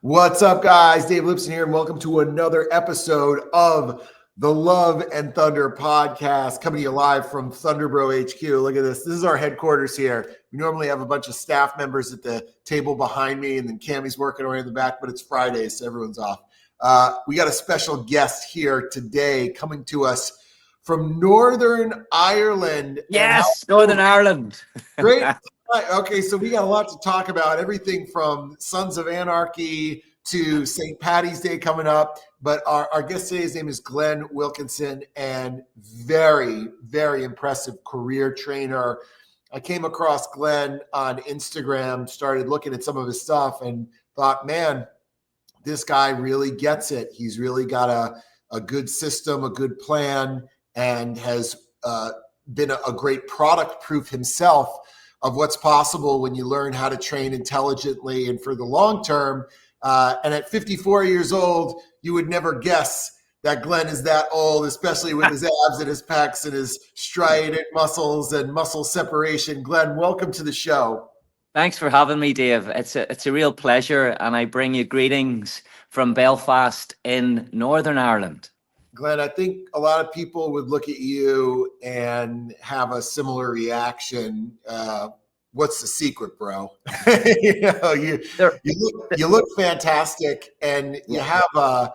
What's up, guys? Dave Lipson here, and welcome to another episode of the Love and Thunder podcast, coming to you live from Thundr Bro HQ. Look at this. This is our headquarters here. We normally have a bunch of staff members at the table behind me, and then Cammy's working away in the back, but it's Friday, so everyone's off. We got a special guest here today coming to us from Northern Ireland. Yes, Northern Ireland. Great. Okay, so we got a lot to talk about, everything from Sons of Anarchy to St. Paddy's Day coming up. But our guest today, his name is Glenn Wilkinson, and very, very impressive career trainer. I came across Glenn on Instagram, started looking at some of his stuff, and thought, man, this guy really gets it. He's really got a good system, a good plan, and has been a great product proof himself of what's possible when you learn how to train intelligently and for the long term. And at 54 years old, you would never guess that Glenn is that old, especially with his abs and his pecs and his striated muscles and muscle separation. Glenn, welcome to the show. Thanks for having me, Dave. It's a real pleasure, and I bring you greetings from Belfast in Northern Ireland. Glenn, I think a lot of people would look at you and have a similar reaction. What's the secret, bro? You look fantastic, and you have a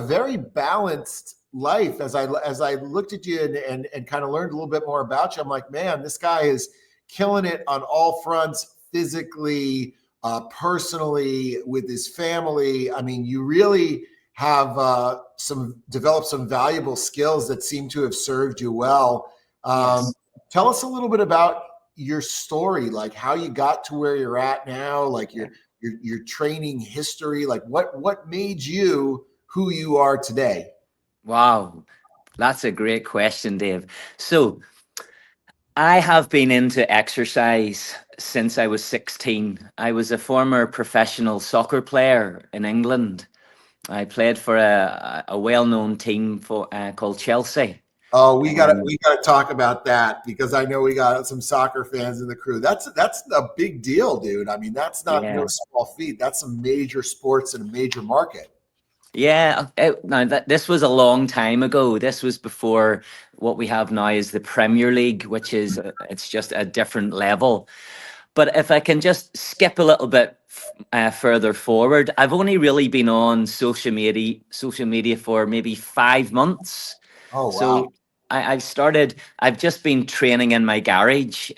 very balanced life. As I looked at you and kind of learned a little bit more about you, I'm like, man, this guy is killing it on all fronts, physically, personally, with his family. I mean, you really have developed some valuable skills that seem to have served you well. Yes. Tell us a little bit about your story, like how you got to where you're at now, like your training history, like what made you who you are today? Wow, that's a great question, Dave. So I have been into exercise since I was 16. I was a former professional soccer player in England. I played for a well-known team called Chelsea. Oh, we gotta talk about that, because I know we got some soccer fans in the crew. That's a big deal, dude. I mean, that's not no small feat. That's some major sports in a major market. Yeah, this was a long time ago. This was before what we have now is the Premier League, which is it's just a different level. But if I can just skip a little bit further forward, I've only really been on social media for maybe 5 months. Oh, wow. So I've just been training in my garage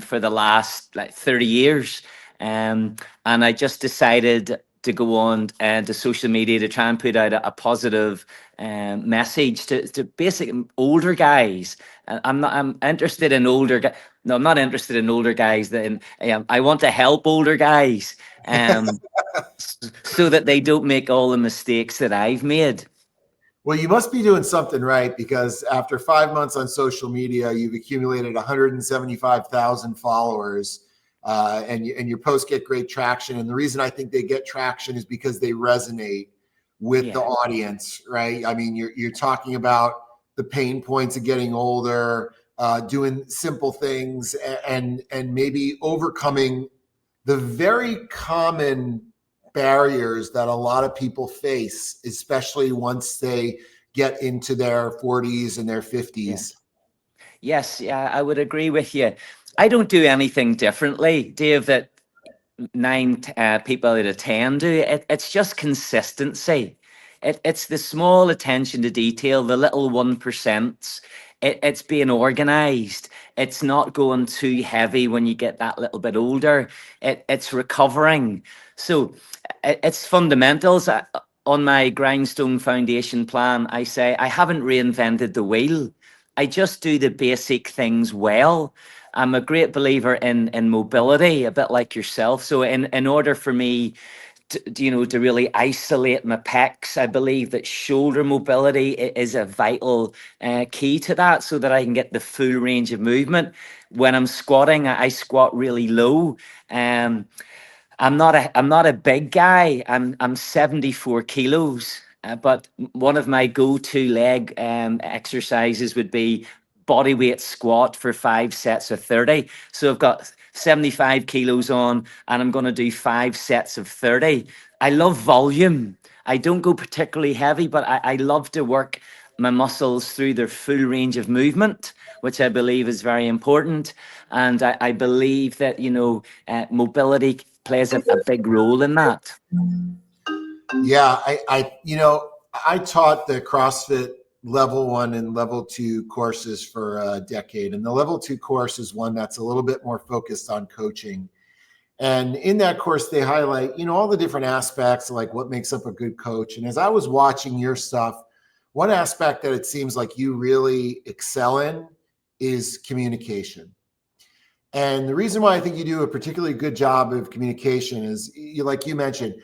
for the last 30 years. And I just decided to go on to social media to try and put out a positive message to basic older guys. I'm interested in older guys. No, I'm not interested in older guys. I want to help older guys so that they don't make all the mistakes that I've made. Well, you must be doing something right, because after 5 months on social media, you've accumulated 175,000 followers, and your posts get great traction. And the reason I think they get traction is because they resonate with the audience, right? I mean, you're talking about the pain points of getting older, doing simple things, and maybe overcoming the very common barriers that a lot of people face, especially once they get into their 40s and their 50s. Yes, I would agree with you. I don't do anything differently, Dave, that 9 people out of 10 do. It's just consistency. It's the small attention to detail, the little 1%. It's being organized. It's not going too heavy when you get that little bit older. It's recovering. So it's fundamentals. On my Grindstone Foundation plan, I say I haven't reinvented the wheel. I just do the basic things well. I'm a great believer in mobility, a bit like yourself. So in order for me to really isolate my pecs, I believe that shoulder mobility is a vital key to that, so that I can get the full range of movement. When I'm squatting, I squat really low. I'm not a big guy. I'm 74 kilos, but one of my go-to leg exercises would be body weight squat for 5 sets of 30. So I've got 75 kilos on and I'm going to do 5 sets of 30. I love volume. I don't go particularly heavy, but I love to work my muscles through their full range of movement, which I believe is very important. And I believe that, mobility plays a big role in that. Yeah, I taught the CrossFit level 1 and level 2 courses for a decade. And the level 2 course is one that's a little bit more focused on coaching. And in that course, they highlight, all the different aspects, like what makes up a good coach. And as I was watching your stuff, one aspect that it seems like you really excel in is communication. And the reason why I think you do a particularly good job of communication is, like you mentioned,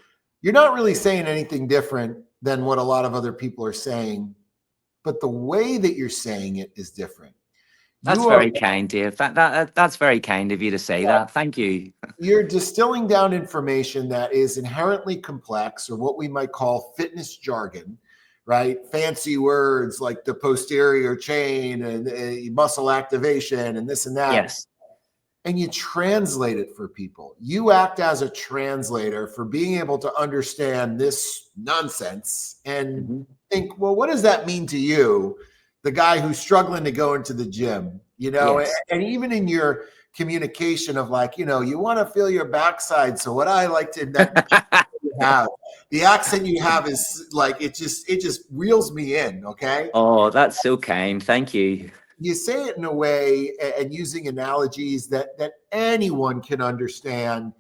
you're not really saying anything different than what a lot of other people are saying, but the way that you're saying it is different. That's very kind, Dave. That's very kind of you to say that. Thank you. You're distilling down information that is inherently complex, or what we might call fitness jargon, right? Fancy words like the posterior chain and muscle activation and this and that. Yes. And you translate it for people. You act as a translator for being able to understand this nonsense and think, well, what does that mean to you, the guy who's struggling to go into the gym? Yes. And even in your communication of like, you want to feel your backside. So what I like to have, the accent you have is like, it just reels me in. Okay. Oh, that's so kind. Thank you. You say it in a way and using analogies that anyone can understand.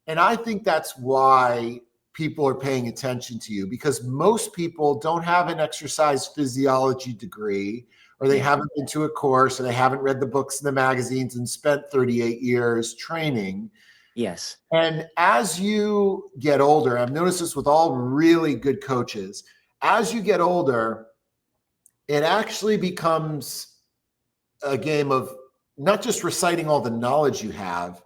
And I think that's why people are paying attention to you, because most people don't have an exercise physiology degree, or they haven't been to a course, or they haven't read the books and the magazines and spent 38 years training. Yes. And as you get older, I've noticed this with all really good coaches, as you get older, it actually becomes a game of not just reciting all the knowledge you have,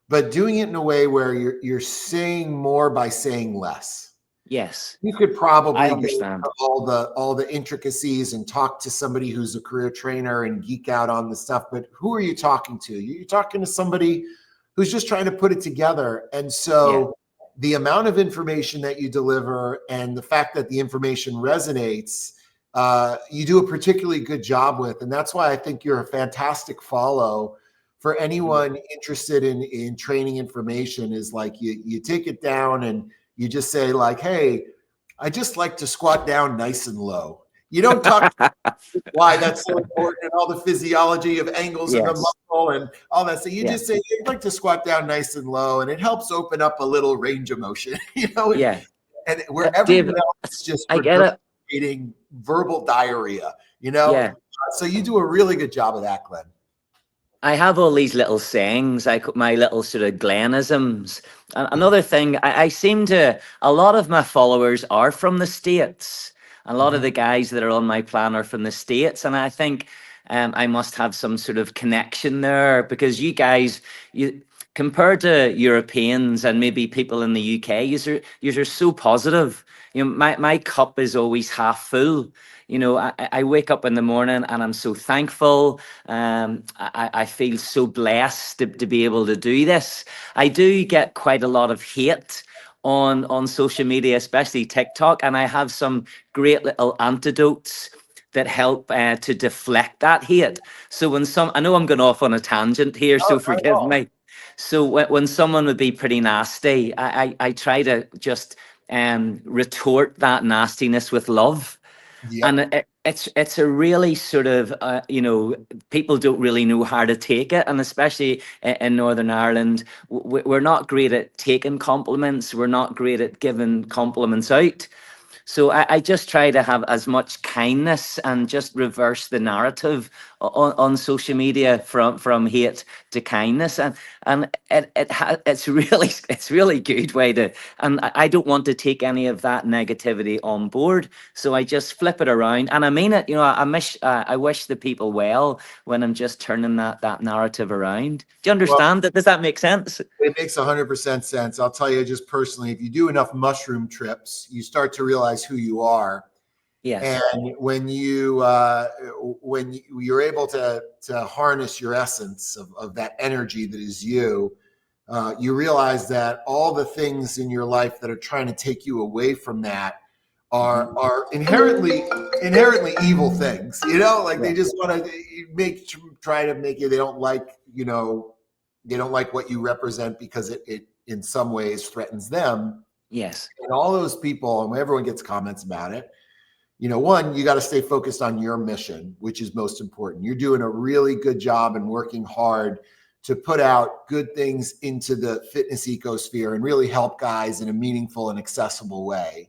but doing it in a way where you're saying more by saying less. Yes. You could probably understand all the intricacies and talk to somebody who's a career trainer and geek out on the stuff, but who are you talking to? You're talking to somebody who's just trying to put it together. And so the amount of information that you deliver and the fact that the information resonates, you do a particularly good job with. And that's why I think you're a fantastic follow for anyone interested in training information. Is like you take it down and you just say like, hey, I just like to squat down nice and low. You don't talk why that's so important and all the physiology of angles in the muscle and all that. So you just say, I'd like to squat down nice and low, and it helps open up a little range of motion, and where everyone else is just creating verbal diarrhea, So you do a really good job of that, Glenn. I have all these little sayings, my little sort of Glennisms. Another thing, I seem to, a lot of my followers are from the States. A lot of the guys that are on my plan are from the States. And I think I must have some sort of connection there, because you guys, compared to Europeans and maybe people in the UK, you're so positive. My cup is always half full. I wake up in the morning and I'm so thankful. I feel so blessed to be able to do this. I do get quite a lot of hate on social media, especially TikTok, and I have some great little antidotes that help to deflect that hate. So I know I'm going off on a tangent here, so forgive me. So when someone would be pretty nasty, I try to just retort that nastiness with love. And it's a really sort of, people don't really know how to take it. And especially in Northern Ireland, we're not great at taking compliments. We're not great at giving compliments out. So I just try to have as much kindness and just reverse the narrative on social media from hate to kindness, and it's really good way to. And I don't want to take any of that negativity on board, so I just flip it around, and I mean it. I wish the people well when I'm just turning that narrative around. Do you understand that? Does that make sense? It makes 100% sense. I'll tell you just personally, if you do enough mushroom trips, you start to realize who you are. Yes. And when you're able to harness your essence of that energy that is you, you realize that all the things in your life that are trying to take you away from that are inherently evil things. Like Yeah. they just want to try to make you. They don't like they don't like what you represent because it in some ways threatens them. Yes. And all those people, and everyone gets comments about it. One, you got to stay focused on your mission, which is most important. You're doing a really good job and working hard to put out good things into the fitness ecosphere and really help guys in a meaningful and accessible way.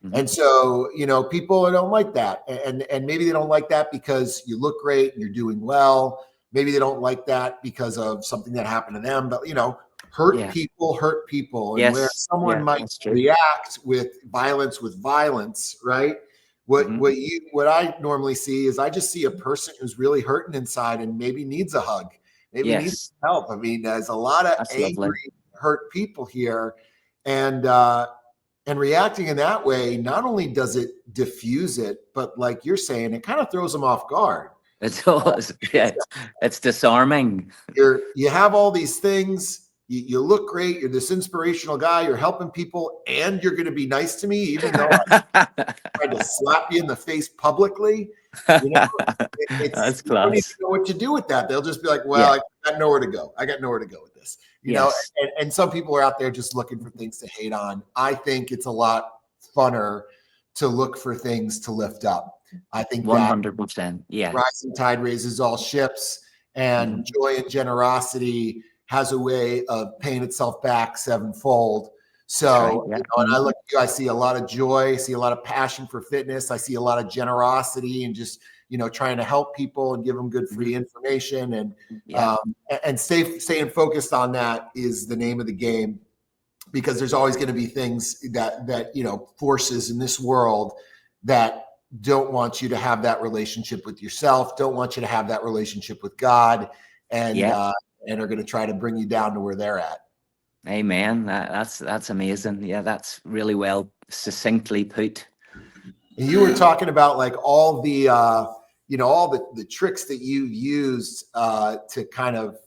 Mhm. And so, people don't like that. And maybe they don't like that because you look great and you're doing well. Maybe they don't like that because of something that happened to them. But, hurt Yeah. people. And where Yes. someone Yeah, might that's true. react with violence, right? Mhm. What I normally see is I just see a person who's really hurting inside and maybe needs a hug, maybe needs Yes. help. I mean, there's a lot of That's lovely. angry, hurt people here. And reacting in that way, not only does it diffuse it, but like you're saying, it kind of throws them off guard. It does. Yeah. It's disarming. You have all these things, you look great, you're this inspirational guy, you're helping people, and you're going to be nice to me, even though I tried to slap you in the face publicly. That's You don't even class. know what to do with that. They'll just be like, well, Yeah. I got nowhere to go. I got nowhere to go with this. Yes. And some people are out there just looking for things to hate on. I think it's a lot funner to look for things to lift up. I think that 100%. Yeah. rising tide raises all ships, and Mhm. joy and generosity has a way of paying itself back sevenfold. That's right. So, Yeah. and I look at you, I see a lot of joy, I see a lot of passion for fitness, I see a lot of generosity and just, trying to help people and give them good free information. Yeah. And staying focused on that is the name of the game, because there's always going to be things that forces in this world that don't want you to have that relationship with yourself, don't want you to have that relationship with God, and Yeah. and are going to try to bring you down to where they're at. Amen. That's amazing. Yeah, that's really well succinctly put. And you were talking about like all the all the tricks that you've used to kind of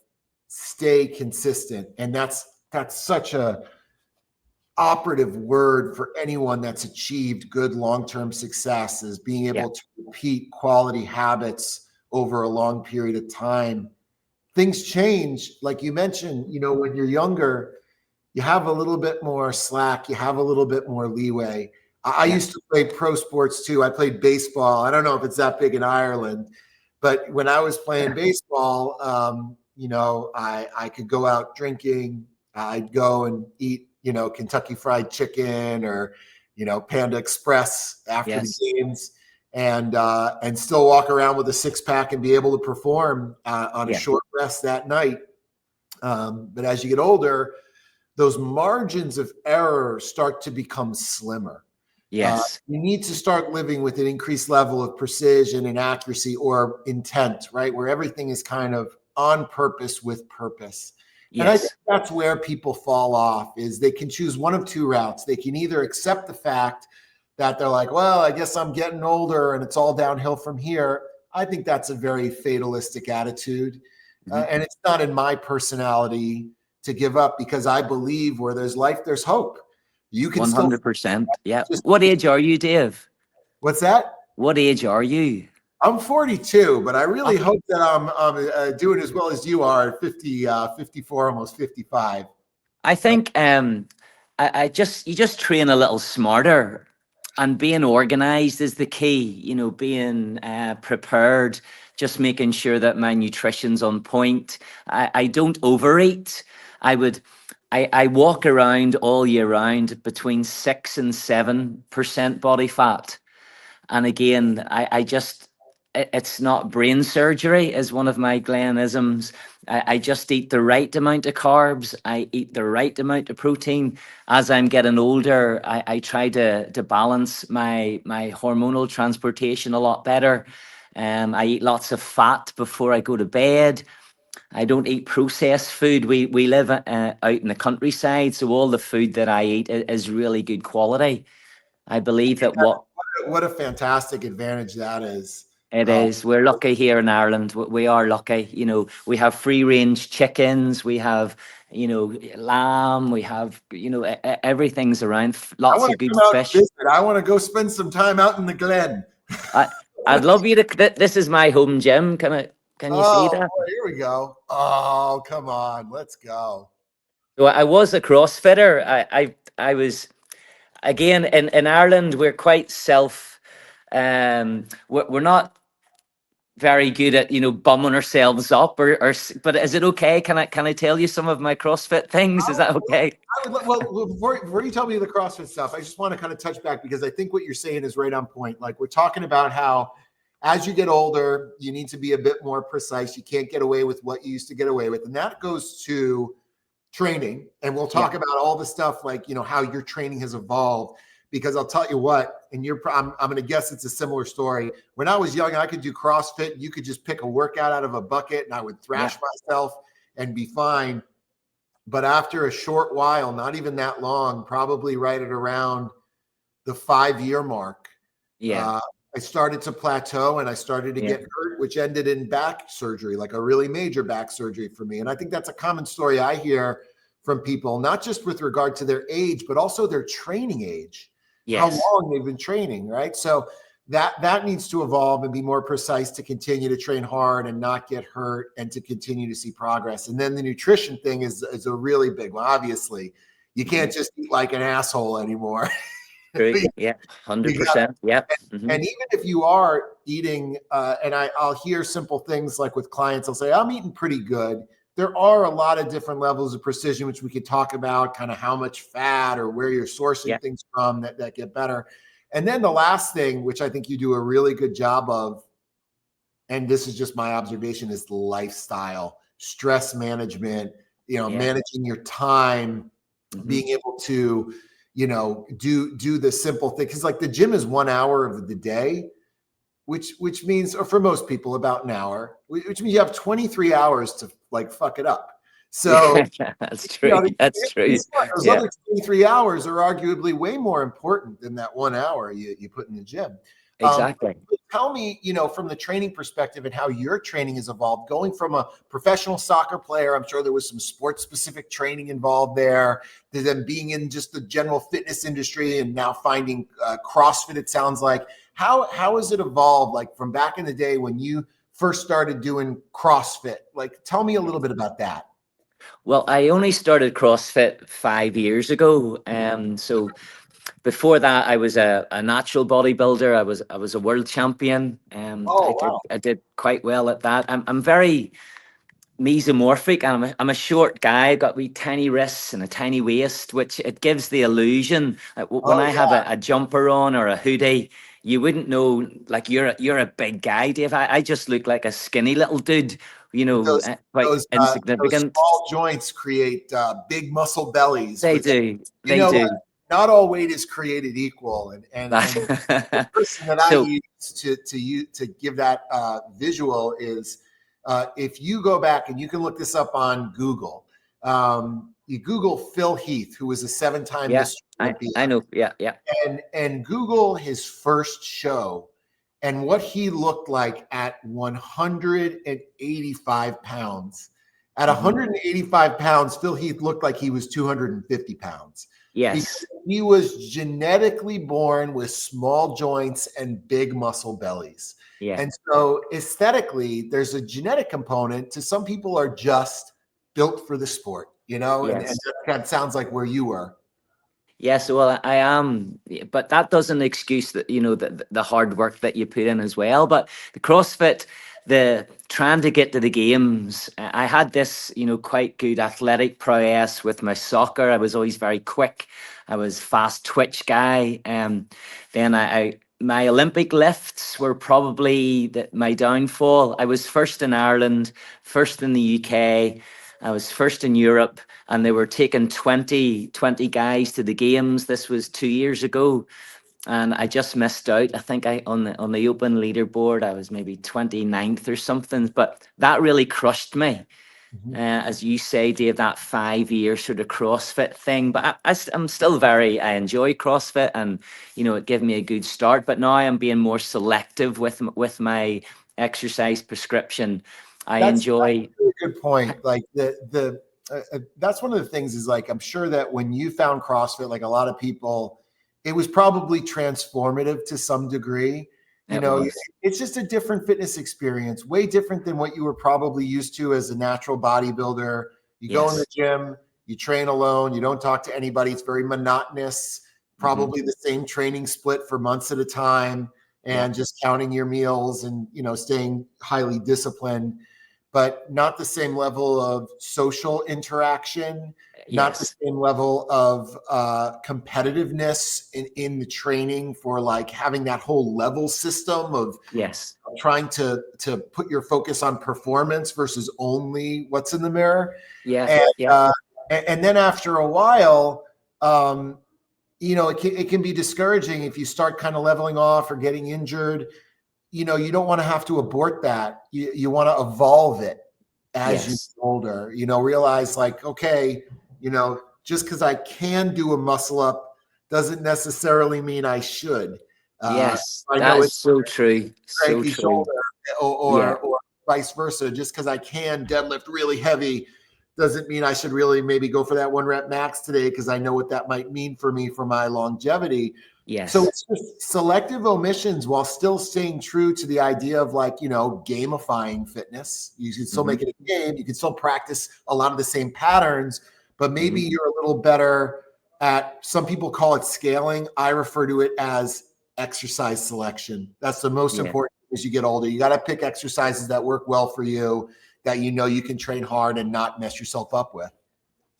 stay consistent, and that's such a operative word for anyone that's achieved good long-term success, is being Yeah. able to repeat quality habits over a long period of time. Things change, like you mentioned, when you're younger, you have a little bit more slack, you have a little bit more leeway. I Yeah. used to play pro sports too. I played baseball. I don't know if it's that big in Ireland, but when I was playing baseball, I could go out drinking. I'd go and eat, Kentucky Fried Chicken or, Panda Express after the Yes. games, and still walk around with a six pack and be able to perform on a Yeah. short rest that night. But as you get older, those margins of error start to become slimmer. Yes. You need to start living with an increased level of precision and accuracy, or intent, right? Where everything is kind of on purpose with purpose. And I think Yes. that's where people fall off, is they can choose one of two routes. They can either accept the fact that they're like, well, I guess I'm getting older and it's all downhill from here. I think that's a very fatalistic attitude. Mhm. And it's not in my personality to give up, because I believe where there's life, there's hope. You can still 100%. Yeah. just, What age are you, Dave? what's that? What age are you? I'm 42, but I really Oh, hope that I'm doing as well as you are at 50, 54, almost 55. I think you just train a little smarter, and being organized is the key. Being prepared, just making sure that my nutrition's on point. I don't overeat. I would. I walk around all year round between 6 and 7% body fat. And again, I just, it's not brain surgery, is one of my Glenisms. I just eat the right amount of carbs. I eat the right amount of protein. As I'm getting older, I try to balance my hormonal transportation a lot better. I eat lots of fat before I go to bed. I don't eat processed food. We live out in the countryside, so all the food that I eat is really good quality. I believe that what what a fantastic advantage that is. It is. We're lucky here in Ireland. We are lucky. You know, we have free range chickens. We have, you know, lamb. We have, you know, everything's around. I Lots want of to good come out and fish. visit. I want to go spend some time out in the Glen. I, I'd love you to. This is my home gym. Can you see Oh, that? boy, here we go. Oh, come on. Let's go. So I was a CrossFitter. I was again in Ireland. We're quite self. We're not very good at, you know, bumming ourselves up but is it okay? Can I tell you some of my CrossFit things? Is that okay? Well, before you tell me the CrossFit stuff, I just want to kind of touch back because I think what you're saying is right on point. Like we're talking about how as you get older, you need to be a bit more precise. You can't get away with what you used to get away with. And that goes to training. And we'll talk about all the stuff like, you know, how your training has evolved. Because I'll tell you what, and I'm going to guess it's a similar story. When I was young, I could do CrossFit. You could just pick a workout out of a bucket and I would thrash myself and be fine. But after a short while, not even that long, probably right at around the 5-year mark, I started to plateau and I started to get hurt, which ended in back surgery, like a really major back surgery for me. And I think that's a common story I hear from people, not just with regard to their age, but also their training age, how long they've been training, right? So that needs to evolve and be more precise to continue to train hard and not get hurt and to continue to see progress. And then the nutrition thing is a really big one. Obviously, you can't just eat like an asshole anymore. Yeah, 100%. Yeah. And even if you are eating, and I'll hear simple things like with clients, I'll say, I'm eating pretty good. There are a lot of different levels of precision, which we could talk about, kind of how much fat or where you're sourcing things from that get better. And then the last thing, which I think you do a really good job of, and this is just my observation, is the lifestyle, stress management, you know, managing your time, being able to, you know, do the simple thing. Because like the gym is 1 hour of the day, which means, or for most people, about an hour, which means you have 23 hours to like fuck it up. So that's true. You know, That's true. those other 23 hours are arguably way more important than that 1 hour you put in the gym. Exactly. Tell me, you know, from the training perspective and how your training has evolved, going from a professional soccer player, I'm sure there was some sports specific training involved there, to then being in just the general fitness industry and now finding CrossFit, it sounds like. How has it evolved, like from back in the day when you first started doing CrossFit? Like, tell me a little bit about that. Well, I only started CrossFit 5 years ago. So before that, I was a natural bodybuilder. I was a world champion. I did quite well at that. I'm very mesomorphic, and I'm a short guy. Got wee tiny wrists and a tiny waist, which it gives the illusion. When I have a jumper on or a hoodie, you wouldn't know. Like you're a big guy, Dave. I just look like a skinny little dude. You know, quite insignificant. Those small joints create big muscle bellies. They do. You know, not all weight is created equal, and the person that I use to give that visual is if you go back and you can look this up on Google. You Google Phil Heath, who was a 7-time Mr. Olympia. I know. Yeah. And Google his first show and what he looked like at 185 pounds. At 185 pounds, Phil Heath looked like he was 250 pounds. Yes. He was genetically born with small joints and big muscle bellies. Yeah. And so aesthetically, there's a genetic component to some people are just built for the sport, you know, and that sounds like where you were. Yes, well, I am, but that doesn't excuse that, you know, the hard work that you put in as well. But the CrossFit, the trying to get to the games, I had this, you know, quite good athletic prowess with my soccer. I was always very quick. I was fast twitch guy. Then my Olympic lifts were probably my downfall. I was first in Ireland, first in the UK. I was first in Europe, and they were taking 20 guys to the games. This was 2 years ago, and I just missed out. I think on the open leaderboard, I was maybe 29th or something, but that really crushed me. as you say, Dave, that 5 year sort of CrossFit thing. But I'm still I enjoy CrossFit, and it gave me a good start. But now I'm being more selective with my exercise prescription. I That's enjoy. a really good point. Like that's one of the things is like, I'm sure that when you found CrossFit, like a lot of people, it was probably transformative to some degree. It was. It's just a different fitness experience, way different than what you were probably used to as a natural bodybuilder. You go in the Yes. gym, you train alone, you don't talk to anybody. It's very monotonous, Hmm. probably the same training split for months at a time, Yeah. and just counting your meals and, staying highly disciplined, but not the same level of social interaction, not the Yes. same level of competitiveness in the training, for like having that whole level system of Yes. trying to put your focus on performance versus only what's in the mirror. Yeah. And Yeah. and then after a while, it can be discouraging if you start kind of leveling off or getting injured. You don't want to have to abort that. You want to evolve it as you Yes. get older. Realize like, okay, just because I can do a muscle up doesn't necessarily mean I should. Yes. I That know is it's so true. So cranky true. shoulder, Yeah. or vice versa. Just because I can deadlift really heavy doesn't mean I should really maybe go for that 1 rep max today, because I know what that might mean for me for my longevity. So Yes. it's just selective omissions while still staying true to the idea of like, gamifying fitness. You can still Hmm. make it a game. You can still practice a lot of the same patterns, but maybe Hmm. you're a little better at, some people call it scaling. I refer to it as exercise selection. That's the most Yeah. important as you get older. You got to pick exercises that work well for you, that you can train hard and not mess yourself up with.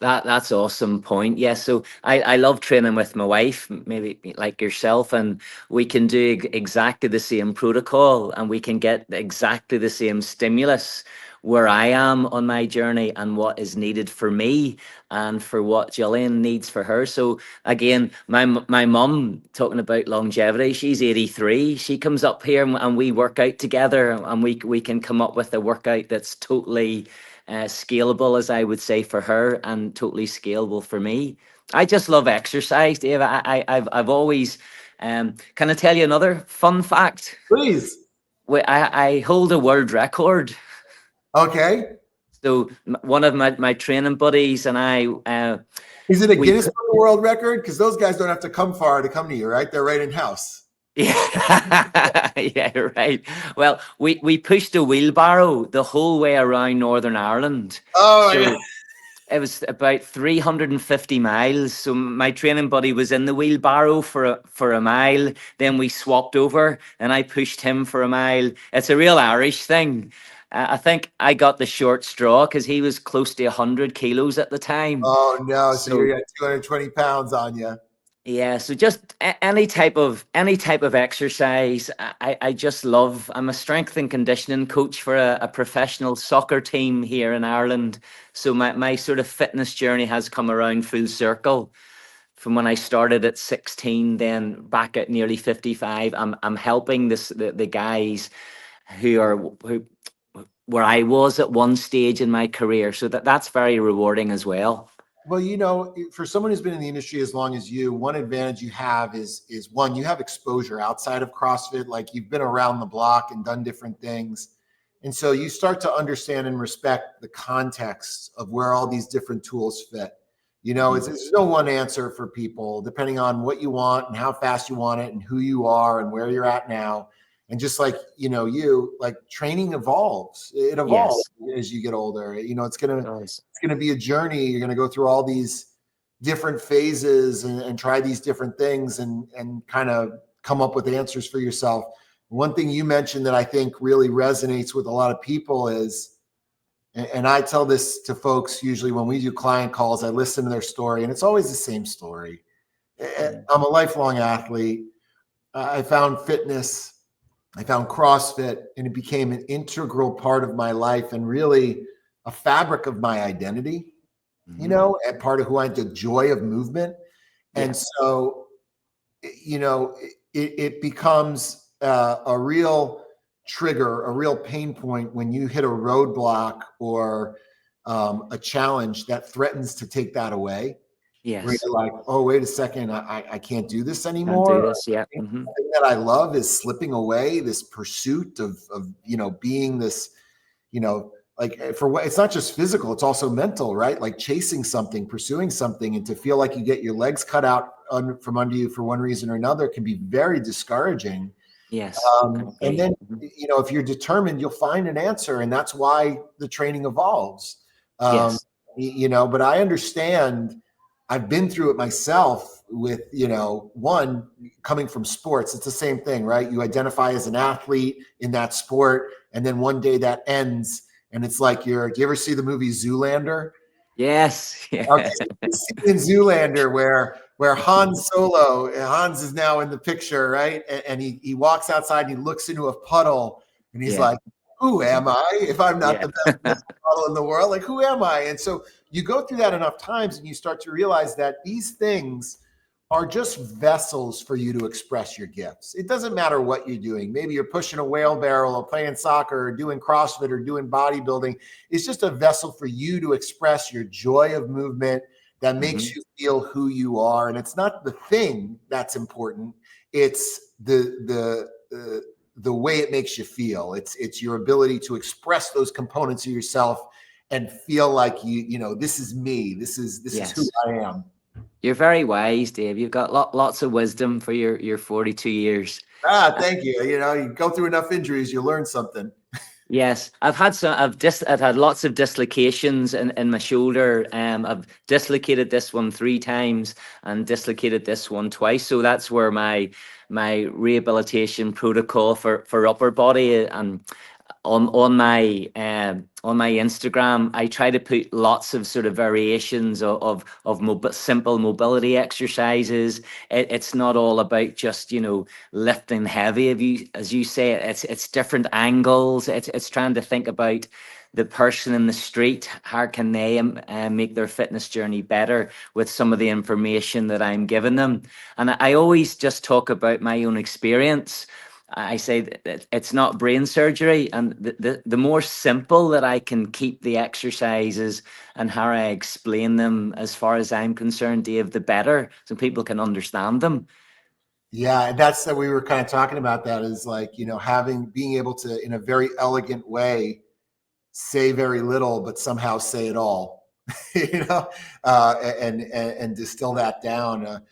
That's awesome point. Yeah, so I love training with my wife, maybe like yourself, and we can do exactly the same protocol, and we can get exactly the same stimulus where I am on my journey and what is needed for me and for what Jillian needs for her. So again, my mum, talking about longevity, she's 83. She comes up here, and we work out together, and we can come up with a workout that's totally scalable, as I would say, for her, and totally scalable for me. I just love exercise, Dave. I've always. Can I tell you another fun fact? Please. I hold a world record. Okay. So one of my training buddies and I, Is it a we Guinness Book of World Record? Because those guys don't have to come far to come to you, right? They're right in house. yeah, yeah, right. Well, we pushed a wheelbarrow the whole way around Northern Ireland. Oh my God. So it was about 350 miles. So my training buddy was in the wheelbarrow for a mile. Then we swapped over, and I pushed him for a mile. It's a real Irish thing. I think I got the short straw because he was close to 100 kilos at the time. Oh no. So you So got 220 pounds on you. yeah, so just any type of exercise. I just love. I'm a strength and conditioning coach for a professional soccer team here in Ireland. So my sort of fitness journey has come around full circle from when I started at 16, then back at nearly 55. I'm helping the guys who where I was at one stage in my career. So that's very rewarding as well. Well, for someone who's been in the industry as long as you, one advantage you have is one, you have exposure outside of CrossFit. Like, you've been around the block and done different things. And so you start to understand and respect the context of where all these different tools fit. Mhm. It's no one answer for people, depending on what you want and how fast you want it and who you are and where you're at now. And just like, you like, training evolves. It evolves Yes. as you get older. It's Does. going to be a journey. You're going to go through all these different phases and try these different things and kind of come up with answers for yourself. One thing you mentioned that I think really resonates with a lot of people is, and I tell this to folks usually when we do client calls, I listen to their story, and it's always the same story. Mm. I'm a lifelong athlete. I found fitness, I found CrossFit, and it became an integral part of my life and really a fabric of my identity, Mhm. and part of who I am, the joy of movement. Yeah. And so, it becomes a real trigger, a real pain point when you hit a roadblock, or a challenge that threatens to take that away. Where Yes. you're like, oh, wait a second, I can't do this Can't do anymore. this. Yeah. The thing that I love is slipping away, this pursuit of being this, like for what, it's not just physical, it's also mental, right? Like chasing something, pursuing something, and to feel like you get your legs cut out from under you for one reason or another can be very discouraging. Yes. I And agree. then, if you're determined, you'll find an answer, and that's why the training evolves. Yes. But I understand. I've been through it myself with, one, coming from sports. It's the same thing, right? You identify as an athlete in that sport, and then one day that ends, and it's like do you ever see the movie Zoolander? Yes. Okay, Yeah. in Zoolander where Hans is now in the picture, right? And he walks outside and he looks into a puddle and he's Yeah. like, who am I if I'm not Yeah. the best model in the world? Like, who am I? And so you go through that enough times and you start to realize that these things are just vessels for you to express your gifts. It doesn't matter what you're doing. Maybe you're pushing a wheelbarrow or playing soccer or doing CrossFit or doing bodybuilding. It's just a vessel for you to express your joy of movement that makes you feel who you are. And it's not the thing that's important. It's the way it makes you feel. It's your ability to express those components of yourself and feel like this is me. This is who Yes. I am. You're very wise, Dave. You've got lots of wisdom for your 42 years. Thank you. You go through enough injuries, you learn something. Yes, I've had some. I've had lots of dislocations in my shoulder. I've dislocated this one 3 times and dislocated this one twice. So that's where my rehabilitation protocol for upper body and on my Instagram, I try to put lots of sort of variations of simple mobility exercises. It's not all about just lifting heavy, as you say. It's different angles. It's trying to think about the person in the street. How can they make their fitness journey better with some of the information that I'm giving them? And I always just talk about my own experience. I say that it's not brain surgery, and the more simple that I can keep the exercises and how I explain them, as far as I'm concerned, Dave, the better, so people can understand them. Yeah, and that's that we were kind of talking about that is like, being able to, in a very elegant way, say very little, but somehow say it all, and distill that down.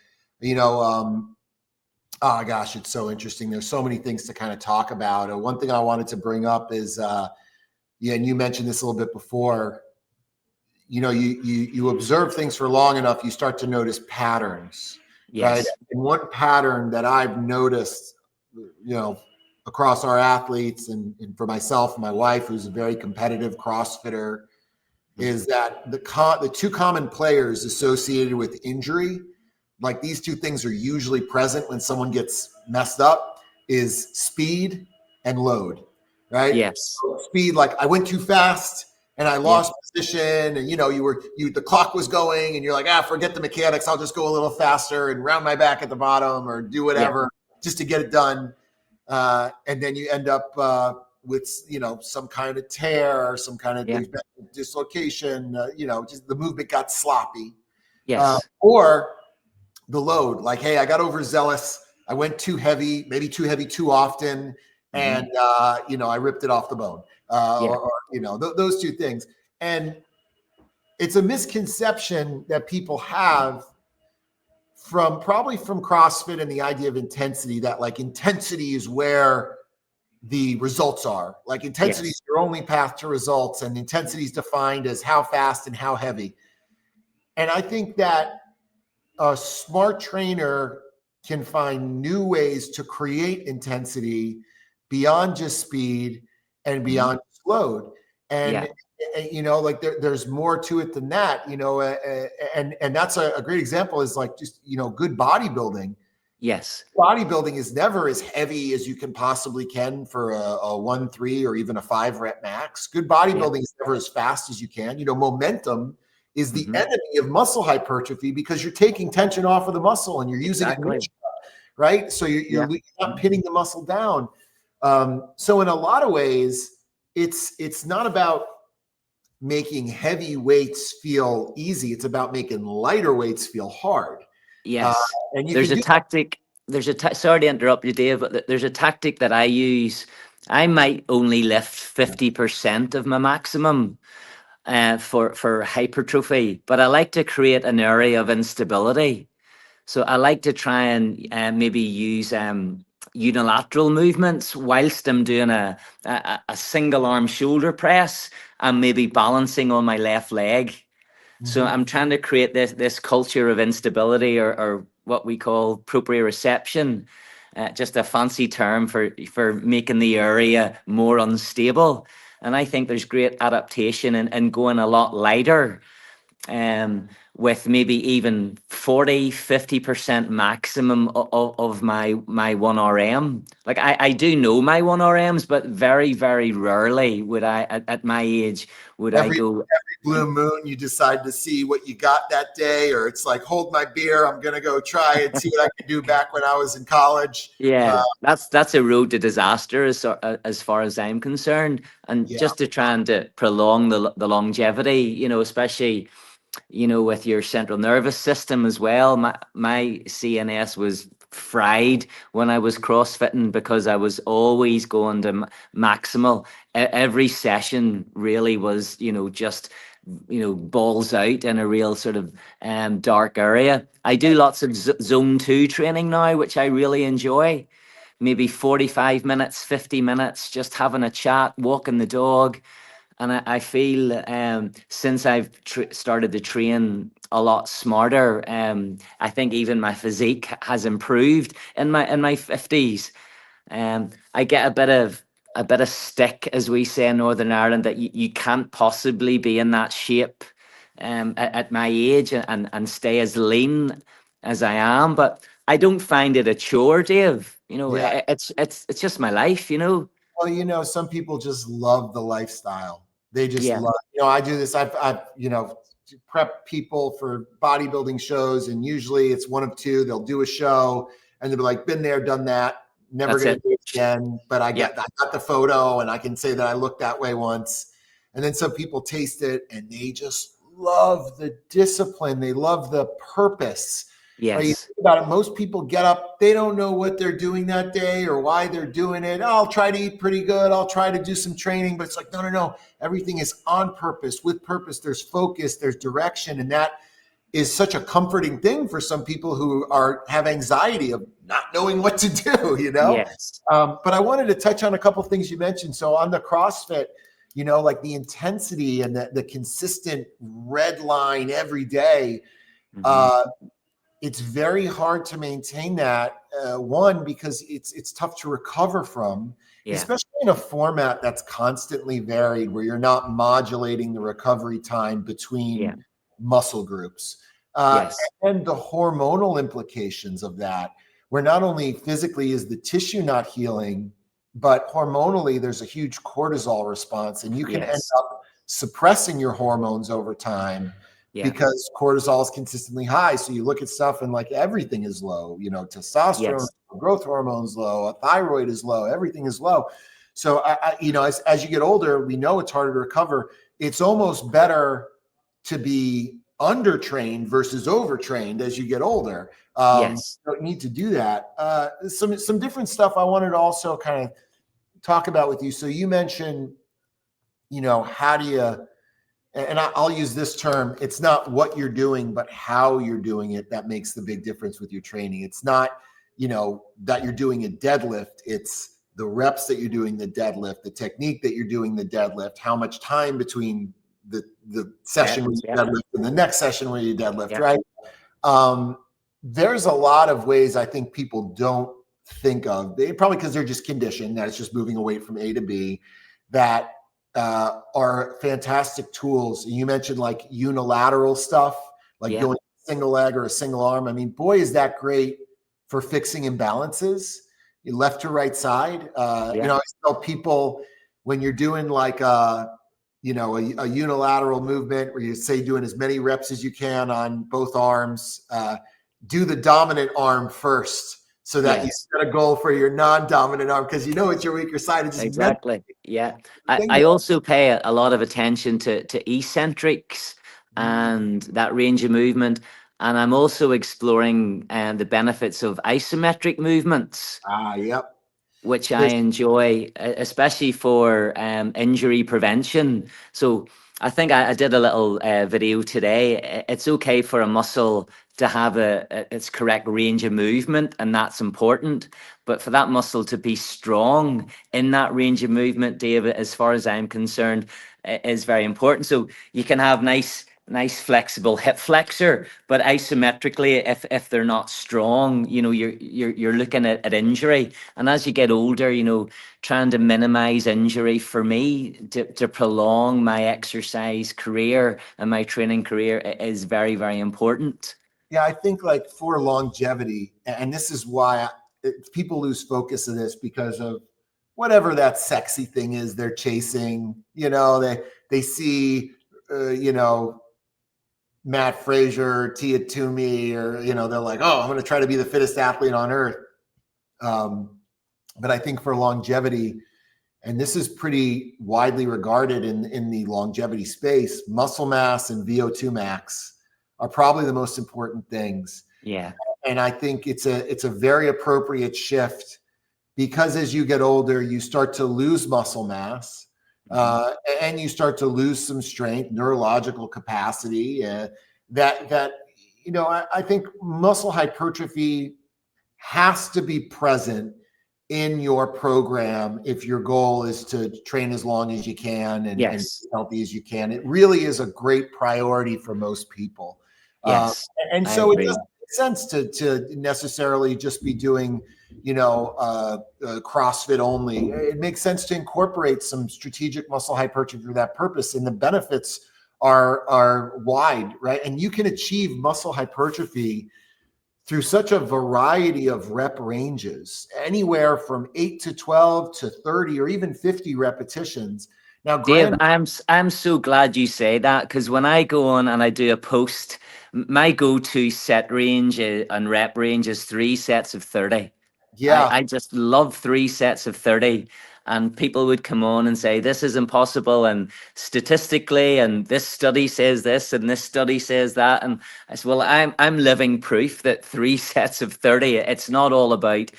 Oh gosh, it's so interesting. There's so many things to kind of talk about. One thing I wanted to bring up is, and you mentioned this a little bit before. You observe things for long enough, you start to notice patterns, right? Yes. And one pattern that I've noticed, across our athletes and for myself and my wife, who's a very competitive CrossFitter, is that the two common players associated with injury, like these two things are usually present when someone gets messed up, is speed and load, right? Yes. So speed, like I went too fast and I Yeah. lost position, and the clock was going and you're like, forget the mechanics, I'll just go a little faster and round my back at the bottom or do Yeah. whatever just to get it done. And then you end up with some kind of tear or some kind of dislocation. Just the movement got sloppy. Yes. Or the load, like, hey, I got overzealous, I went too heavy, maybe too heavy too often, and I ripped it off the bone. Yeah. Those two things. And it's a misconception that people have probably from CrossFit and the idea of intensity, that like intensity is where the results are. Like intensity is your only path to results, and intensity is defined as how fast and how heavy. And I think that a smart trainer can find new ways to create intensity beyond just speed and beyond load. And like there's more to it than that, and that's a great example is like just good bodybuilding. Yes. Bodybuilding is never as heavy as you can possibly can for a 1-3 or even a 5 rep max. Good bodybuilding is never as fast as you can. Momentum is the enemy of muscle hypertrophy because you're taking tension off of the muscle and you're using it, right? So you're not pinning the muscle down. So in a lot of ways, it's not about making heavy weights feel easy. It's about making lighter weights feel hard. Yes. And you There's can a do tactic. Sorry to interrupt you, Dave, but there's a tactic that I use. I might only lift 50% of my maximum for hypertrophy, but I like to create an area of instability. So I like to try and maybe use unilateral movements whilst I'm doing a single arm shoulder press and maybe balancing on my left leg. So Mhm. I'm trying to create this culture of instability, or what we call proprioception, just a fancy term for making the area more unstable. And I think there's great adaptation in going a lot lighter, with maybe even 40-50% maximum of my 1RM. Like I do know my 1RMs, but very, very rarely would I, at my age, would I every go. blue moon you decide to see what you got that day, or it's like, hold my beer, I'm gonna go try and see what I can do back when I was in college. Yeah, that's a road to disaster as far as I'm concerned. And Yeah, just to try and to prolong the longevity, especially with your central nervous system as well. My CNS was fried when I was crossfitting because I was always going to maximal. Every session really was, just balls out in a real sort of dark area. I do lots of zone 2 training now, which I really enjoy. Maybe 45 minutes, 50 minutes, just having a chat, walking the dog. And I feel, since I've started to train a lot smarter, I think even my physique has improved in my 50s. I get a bit of stick, as we say in Northern Ireland, that you can't possibly be in that shape at my age and stay as lean as I am. But I don't find it a chore, Dave. yeah. It's just my life. Well, some people just love the lifestyle. They just Yeah. love, I do this. I've prep people for bodybuilding shows, and usually it's one of two. They'll do a show and they'll be like, been there, done that, never That's going to it. do it again. But I Yeah. got the photo and I can say that I looked that way once. And then some people taste it and they just love the discipline. They love the purpose. Right? You Yes. think about it, most people get up, they don't know what they're doing that day or why they're doing it. Oh, I'll try to eat pretty good. I'll try to do some training, but it's like, no. Everything is on purpose, with purpose. There's focus, there's direction. And that is such a comforting thing for some people who have anxiety of not knowing what to do. Yes. But I wanted to touch on a couple of things you mentioned. So on the CrossFit, like the intensity and the consistent red line every day, Mhm. it's very hard to maintain that. One, because it's tough to recover from, Yeah. especially in a format that's constantly varied, where you're not modulating the recovery time Yeah. between muscle groups, uh, Yes. and the hormonal implications of that, where not only physically is the tissue not healing, but hormonally there's a huge cortisol response, and you can end Yes. up suppressing your hormones over time Yeah. because cortisol is consistently high. So you look at stuff and like everything is low, testosterone, Yes. growth hormones low, thyroid is low, everything is low. So as you get older, we know it's harder to recover. It's almost better to be undertrained versus overtrained as you get older. Yes. You don't need to do that. Some different stuff I wanted to also kind of talk about with you. So you mentioned, how do you, and I'll use this term, it's not what you're doing, but how you're doing it that makes the big difference with your training. It's not, that you're doing a deadlift. It's the reps that you're doing the deadlift, the technique that you're doing the deadlift, how much time between the session where you Yeah. deadlift and the next session where you deadlift, Yeah. right? There's a lot of ways I think people don't think of. They probably, because they're just conditioned that it's just moving a weight from A to B, that are fantastic tools. You mentioned like unilateral stuff, like Yeah. doing a single leg or a single arm. I mean, boy, is that great for fixing imbalances, left to right side. Yeah. I tell people, when you're doing like a unilateral movement where you say doing as many reps as you can on both arms, do the dominant arm first. so that you Yes. set a goal for your non-dominant arm because you know it's your weaker side. It's just meant Exactly. Yeah. thing I that, also pay a lot of attention to eccentrics and that range of movement. And I'm also exploring the benefits of isometric movements, yep. which I This, enjoy, especially for injury prevention. So I think I did a little video today. It's okay for a muscle to have its correct range of movement, and that's important. But for that muscle to be strong in that range of movement, David, as far as I'm concerned, is very important. So you can have nice flexible hip flexor, but isometrically, if they're not strong, you're looking at injury. And as you get older, trying to minimize injury for me to prolong my exercise career and my training career is very, very important. yeah, I think like for longevity, and this is why people lose focus of this because of whatever that sexy thing is they're chasing. They see, Matt Frazier, Tia Toomey, or they're like, oh, I'm going to try to be the fittest athlete on earth. But I think for longevity, and this is pretty widely regarded in the longevity space, muscle mass and VO2 max are probably the most important things. Yeah. And I think it's a very appropriate shift because as you get older, you start to lose muscle mass. And you start to lose some strength, neurological capacity. I think muscle hypertrophy has to be present in your program if your goal is to train as long as you can and Yes. as healthy as you can. It really is a great priority for most people. Yes. And I so it agree. doesn't make sense to necessarily just be doing CrossFit only. It makes sense to incorporate some strategic muscle hypertrophy for that purpose, and the benefits are wide, right? And you can achieve muscle hypertrophy through such a variety of rep ranges, anywhere from 8 to 12 to 30 or even 50 repetitions. Now, Dave, I'm so glad you say that, because when I go on and I do a post, my go-to set range and rep range is 3 sets of 30. yeah, I just love 3 sets of 30. And people would come on and say, this is impossible. And statistically, and this study says this, and this study says that. And I said, well, I'm living proof that 3 sets of 30, it's not all about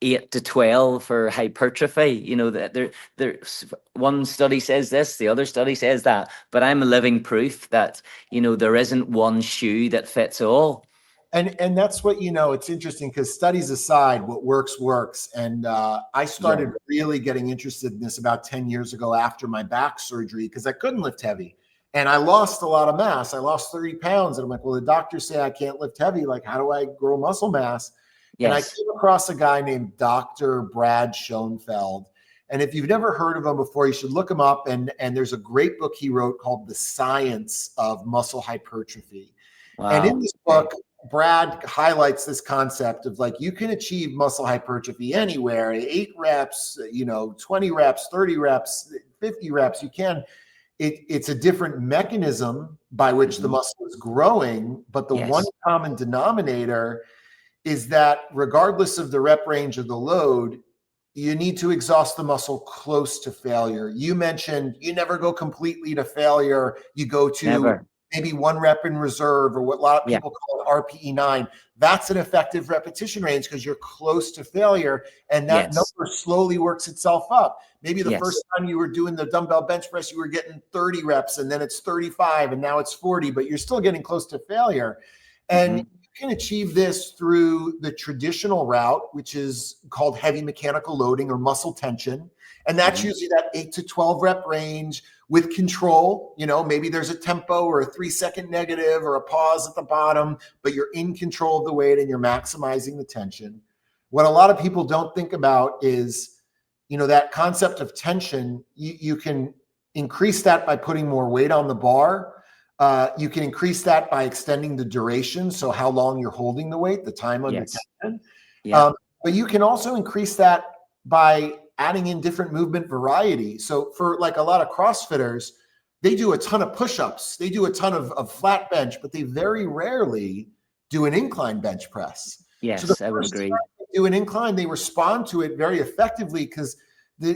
8 to 12 for hypertrophy. That there's one study says this, the other study says that. But I'm a living proof that, there isn't one shoe that fits all. and that's what it's interesting because studies aside, what works. And I started Yeah. really getting interested in this about 10 years ago after my back surgery because I couldn't lift heavy and I lost a lot of mass. I lost 30 pounds and I'm like, well, the doctors say I can't lift heavy. Like, how do I grow muscle mass? And I Yes. came across a guy named Dr. Brad Schoenfeld. And if you've never heard of him before, you should look him up. And there's a great book he wrote called The Science of Muscle Hypertrophy. And in Wow. this book, Brad highlights this concept of like you can achieve muscle hypertrophy anywhere, 8 reps, 20 reps, 30 reps, 50 reps. You can. It's a different mechanism by which the muscle is growing, but the one Yes. common denominator is that regardless of the rep range of the load, you need to exhaust the muscle close to failure. You mentioned you never go completely to failure. You go to Never. maybe 1 rep in reserve, or what a lot of Yeah. people call RPE 9. That's an effective repetition range because you're close to failure, and that Yes. number slowly works itself up. Maybe the Yes. first time you were doing the dumbbell bench press, you were getting 30 reps, and then it's 35, and now it's 40, but you're still getting close to failure. And you can achieve this through the traditional route, which is called heavy mechanical loading or muscle tension. And that's usually that 8 to 12 rep range with control. Maybe there's a tempo or a 3-second negative or a pause at the bottom, but you're in control of the weight and you're maximizing the tension. What a lot of people don't think about is, that concept of tension. You can increase that by putting more weight on the bar. You can increase that by extending the duration, so how long you're holding the weight, the time under tension. Yeah. But you can also increase that by adding in different movement variety. So for like a lot of CrossFitters, they do a ton of push-ups, they do a ton of flat bench, but they very rarely do an incline bench press. So the Yes, I would first time agree. do an incline, they respond to it very effectively because the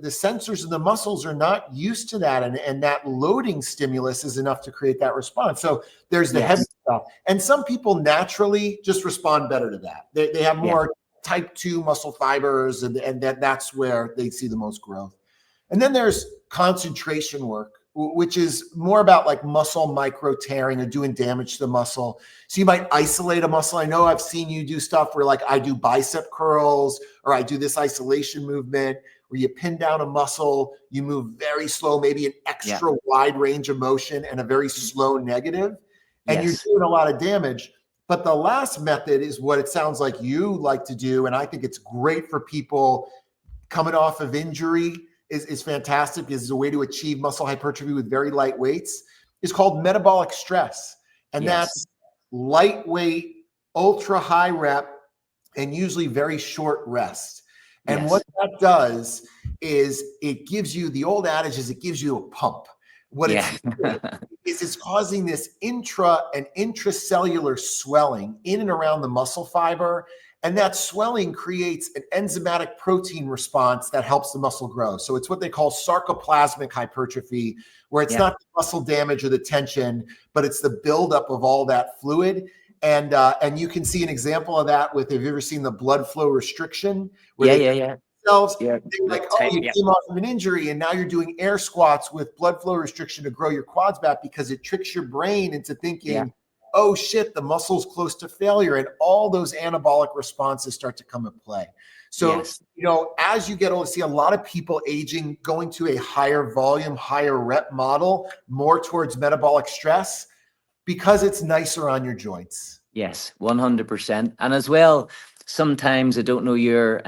sensors in the muscles are not used to that, and that loading stimulus is enough to create that response. So there's the heavy stuff, and some people naturally just respond better to that. They have more type 2 muscle fibers, and that's where they see the most growth. And then there's concentration work, which is more about like muscle micro tearing or doing damage to the muscle. So you might isolate a muscle. I know I've seen you do stuff where like I do bicep curls, or I do this isolation movement where you pin down a muscle, you move very slow, maybe an extra wide range of motion and a very slow negative, and you're doing a lot of damage. But the last method is what it sounds like you like to do, and I think it's great for people coming off of injury. Is fantastic. Is a way to achieve muscle hypertrophy with very light weights. Is called metabolic stress, and that's lightweight, ultra high rep, and usually very short rest. And what that does is it gives you, the old adage is it gives you a pump. What it's causing this intra and intracellular swelling in and around the muscle fiber. And that swelling creates an enzymatic protein response that helps the muscle grow. So it's what they call sarcoplasmic hypertrophy, where it's not the muscle damage or the tension, but it's the buildup of all that fluid. And you can see an example of that with, have you ever seen the blood flow restriction? Where themselves, they're like, oh, you came off of an injury and now you're doing air squats with blood flow restriction to grow your quads back, because it tricks your brain into thinking, oh shit, the muscle's close to failure, and all those anabolic responses start to come into play. So, as you get older, see a lot of people aging, going to a higher volume, higher rep model, more towards metabolic stress, because it's nicer on your joints. Yes, 100%. And as well, sometimes, I don't know your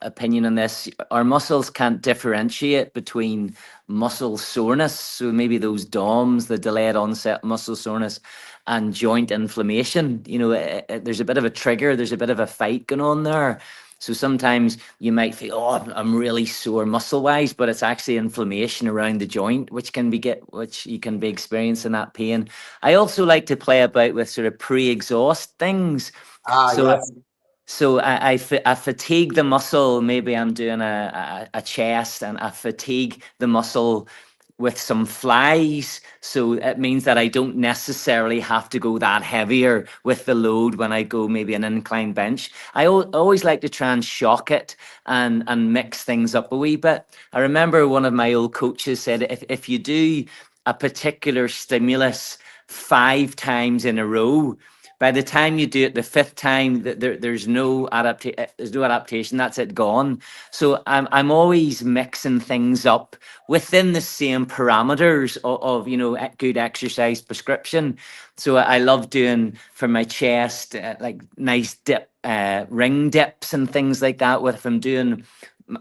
opinion on this, our muscles can't differentiate between muscle soreness, so maybe those DOMs, the delayed onset muscle soreness, and joint inflammation. There's a bit of a trigger, there's a bit of a fight going on there. So sometimes you might feel, oh, I'm really sore muscle wise, but it's actually inflammation around the joint, which you can be experiencing that pain. I also like to play about with sort of pre-exhaust things. So I fatigue the muscle. Maybe I'm doing a chest, and I fatigue the muscle with some flies. So it means that I don't necessarily have to go that heavier with the load when I go maybe an incline bench. I always like to try and shock it and mix things up a wee bit. I remember one of my old coaches said, if you do a particular stimulus 5 times in a row, by the time you do it the 5th time, there's no adaptation. That's it, gone. So I'm always mixing things up within the same parameters of good exercise prescription. So I love doing for my chest like nice dip, ring dips and things like that. If I'm doing,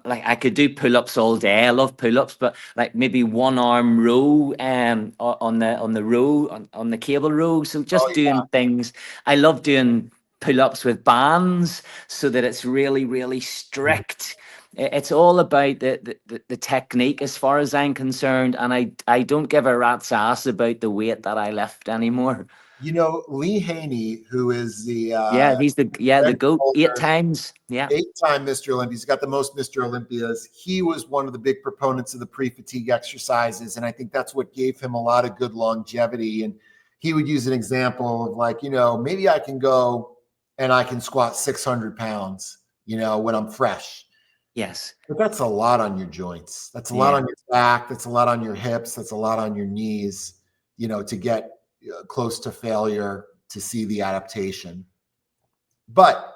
like, I could do pull-ups all day. I love pull-ups, but like maybe 1-arm row on the cable row. So just doing things. I love doing pull-ups with bands so that it's really, really strict. It's all about the technique as far as I'm concerned, and I don't give a rat's ass about the weight that I lift anymore. Lee Haney, who is the he's the GOAT, 8 times. 8-time Mr. Olympia. He's got the most Mr. Olympias. He was one of the big proponents of the pre-fatigue exercises, and I think that's what gave him a lot of good longevity. And he would use an example of like, maybe I can go and I can squat 600 pounds, when I'm fresh. Yes. But that's a lot on your joints. That's a lot on your back. That's a lot on your hips. That's a lot on your knees, to get close to failure to see the adaptation. But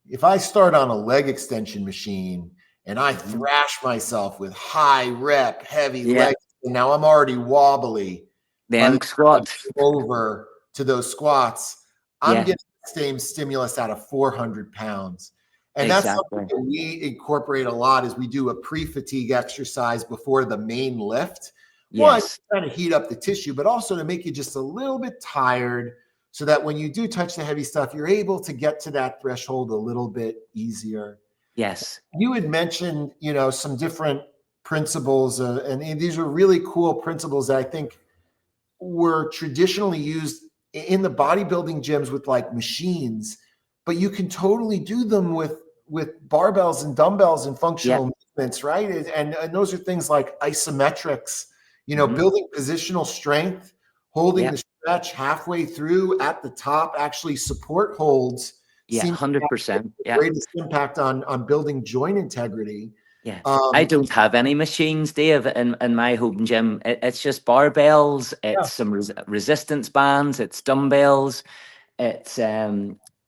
if I start on a leg extension machine and I thrash myself with high rep, heavy legs, and now I'm already wobbly, then squat over to those squats, I'm getting the same stimulus out of 400 pounds. And that's something that we incorporate a lot, is we do a pre-fatigue exercise before the main lift. One, trying to heat up the tissue, but also to make you just a little bit tired, so that when you do touch the heavy stuff, you're able to get to that threshold a little bit easier. Yes. You had mentioned, some different principles, and these are really cool principles that I think were traditionally used in the bodybuilding gyms with like machines. but you can totally do them with barbells and dumbbells and Yeah. functional movements, right? And those are things like isometrics, Hmm. building positional strength, holding Yeah. the stretch halfway through at the top, actually support holds Yeah. seem to have 100%. the Yeah. greatest impact on building joint integrity. Yeah. I Um, don't have any machines, Dave, in my home gym. It's just barbells, yeah. it's some resistance bands, it's dumbbells, it's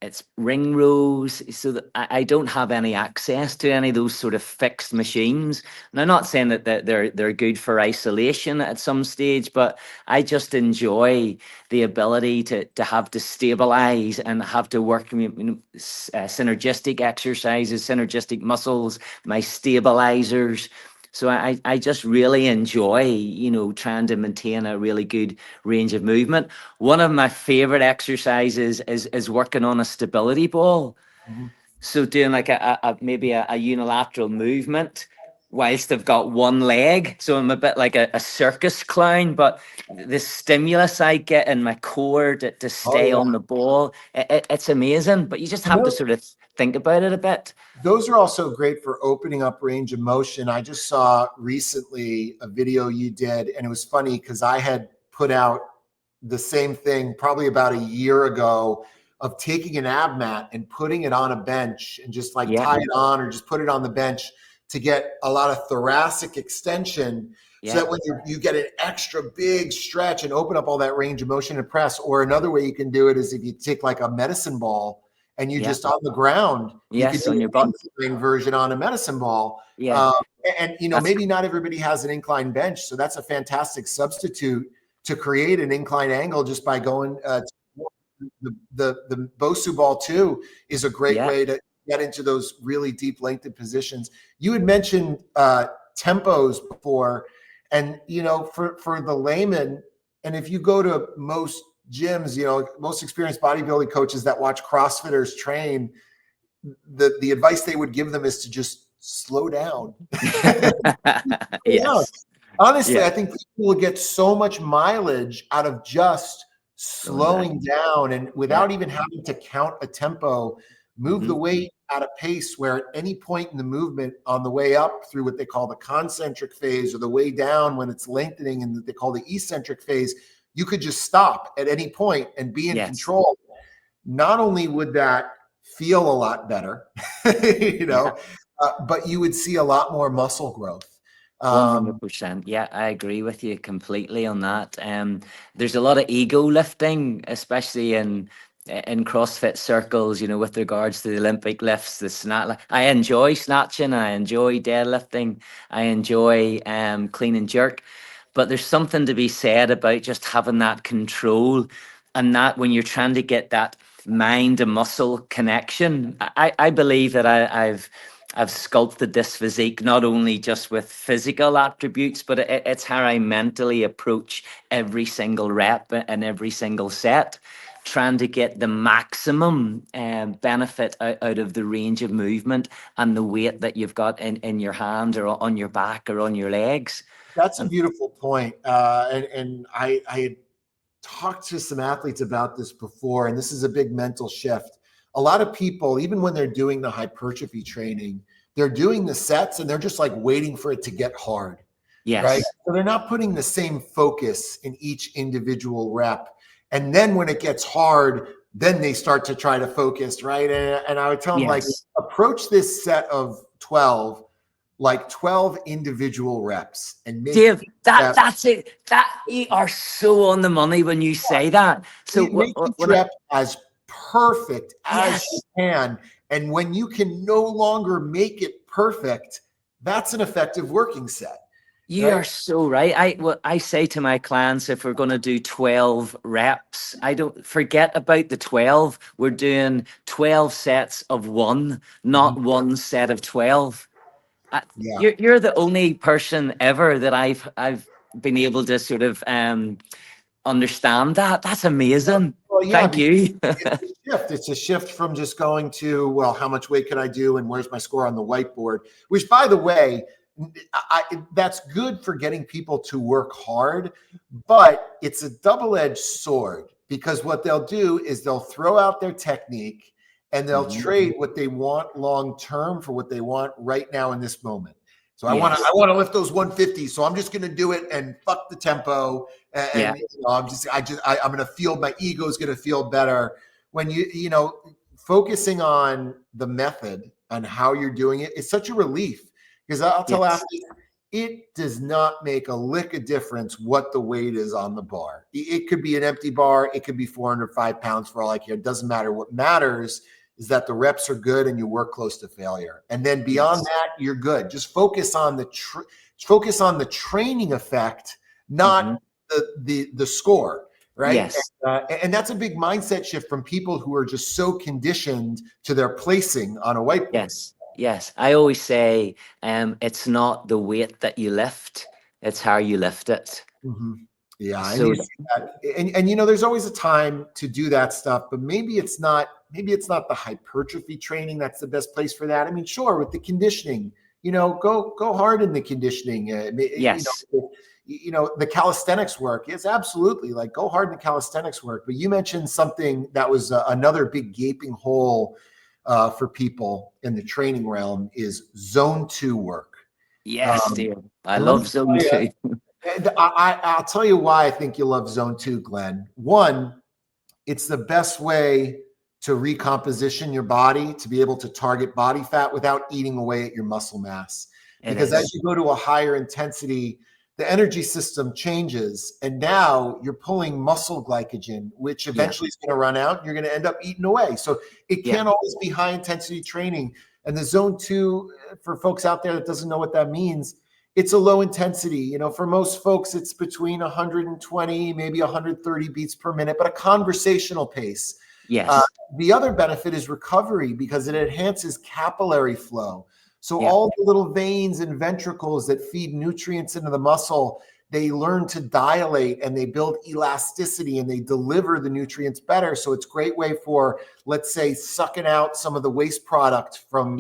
it's ring rows, so that I don't have any access to any of those sort of fixed machines. And I'm not saying that they're good for isolation at some stage, but I just enjoy the ability to have to stabilize and have to work synergistic exercises, synergistic muscles, my stabilizers. So I just really enjoy, trying to maintain a really good range of movement. One of my favorite exercises is working on a stability ball. Mhm. So doing like maybe a unilateral movement whilst I've got one leg. So I'm a bit like a circus clown, but the stimulus I get in my core to Oh stay yeah. on the ball, it's amazing. But you just And have to sort of think about it a bit. those are also great for opening up range of motion. I just saw recently a video you did, and it was funny because I had put out the same thing probably about a year ago of taking an ab mat and putting it on a bench and just like Yeah, tie it on or just put it on the bench to get a lot of thoracic extension so yeah, that when you get an extra big stretch and open up all that range of motion and press. Or another way you can do it is if you take like a medicine ball and you yeah. just on the ground, you could Yes, do on an your butt. incline version on a medicine ball. Yeah, And that's maybe not everybody has an incline bench, so that's a fantastic substitute to create an incline angle just by going the Bosu ball too is a great yeah, way to get into those really deep lengthened positions. You had mentioned tempos before, and for the layman, and if you go to most gyms, most experienced bodybuilding coaches that watch CrossFitters train, the advice they would give them is to just slow down. Yeah. yes, Honestly, yeah. I think people will get so much mileage out of just Slowing down. slowing down and Yeah. without even having to count a tempo, move the Hmm. weight at a pace where at any point in the movement on the way up through what they call the concentric phase or the way down when it's lengthening and that they call the eccentric phase, you could just stop at any point and be in Yes. control. Not only would that feel a lot better, you Yeah. know, but you would see a lot more muscle growth. Um, 100%. Yeah, I agree with you completely on that. There's a lot of ego lifting, especially in CrossFit circles, with regards to the Olympic lifts, the snatch. I enjoy snatching, I enjoy deadlifting, I enjoy clean and jerk. But there's something to be said about just having that control, and that when you're trying to get that mind and muscle connection. I believe that I've sculpted this physique not only just with physical attributes, but it's how I mentally approach every single rep and every single set, trying to get the maximum benefit out of the range of movement and the weight that you've got in your hand or on your back or on your legs. that's a And beautiful point. And I had talked to some athletes about this before, and this is a big mental shift. A lot of people, even when they're doing the hypertrophy training, they're doing the sets and they're just like waiting for it to get hard, right? yes, So they're not putting the same focus in each individual rep. And then when it gets hard, then they start to try to focus, right? And I would tell them, like, yes. approach this set of 12 like 12 individual reps and make Dave, rep, that's it. That you are so on the money when you say that. So make each when I, rep as perfect as you yes. can. And when you can no longer make it perfect, that's an effective working set, You right? are so right. I say to my clients, if we're going to do 12 reps, I don't forget about the 12. We're doing 12 sets of one, Mhm. not one set of 12. Yeah. You're the only person ever that I've been able to sort of understand that. That's amazing. Well, yeah, Thank because you. it's a shift. It's a shift from just going to, well, how much weight can I do and where's my score on the whiteboard? Which, by the way, that's good for getting people to work hard, but it's a double-edged sword because what they'll do is they'll throw out their technique and they'll trade what they want long term for what they want right now in this moment. So I want to lift those 150. So I'm just going to do it and fuck the tempo. And I'm going to feel, my ego is going to feel better when focusing on the method and how you're doing it. It's such a relief, because I'll tell athletes, it does not make a lick of difference what the weight is on the bar. It could be an empty bar. It could be 405 pounds for all I care. It doesn't matter. What matters is that the reps are good and you work close to failure. And then beyond that, you're good. Just focus on the training effect, not the score, right? Yes. And that's a big mindset shift from people who are just so conditioned to their placing on a whiteboard. Yes. I always say, it's not the weight that you lift, it's how you lift it. Yeah. So, and there's always a time to do that stuff, but maybe it's not the hypertrophy training that's the best place for that. I mean, sure, with the conditioning, go hard in the conditioning. The calisthenics work is absolutely, like, go hard in the calisthenics work. But you mentioned something that was another big gaping hole for people in the training realm is zone 2 work. Yes, dear. I love zone 2. I'll tell you why I think you love zone 2, Glenn. One, it's the best way to recomposition your body, to be able to target body fat without eating away at your muscle mass. Because as you go to a higher intensity, the energy system changes, and now you're pulling muscle glycogen, which eventually is going to run out. You're going to end up eating away. So it can't always be high intensity training. And the zone 2, for folks out there that doesn't know what that means, it's a low intensity. For most folks, it's between 120, maybe 130 beats per minute, but a conversational pace. Yes. The other benefit is recovery, because it enhances capillary flow. So all the little veins and ventricles that feed nutrients into the muscle, they learn to dilate and they build elasticity and they deliver the nutrients better. So it's a great way for, let's say, sucking out some of the waste product from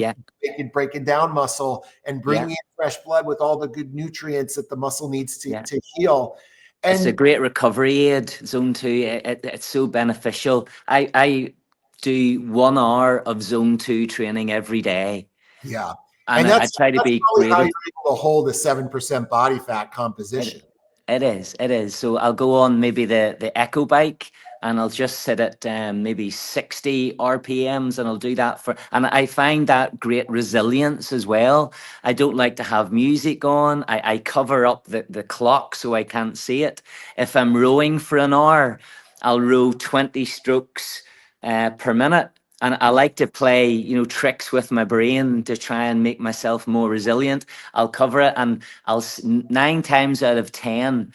breaking down muscle and bringing in fresh blood with all the good nutrients that the muscle needs to heal. And it's a great recovery aid, zone 2. It's so beneficial. I do 1 hour of zone 2 training every day. Yeah. And I try to be creative. How you're able to hold a 7% body fat composition. It is. So I'll go on maybe the Echo bike, and I'll just sit at maybe 60 RPMs, and I'll do that and I find that great resilience as well. I don't like to have music on. I cover up the clock so I can't see it. If I'm rowing for an hour, I'll row 20 strokes per minute. And I like to play, tricks with my brain to try and make myself more resilient. I'll cover it, and 9 times out of 10,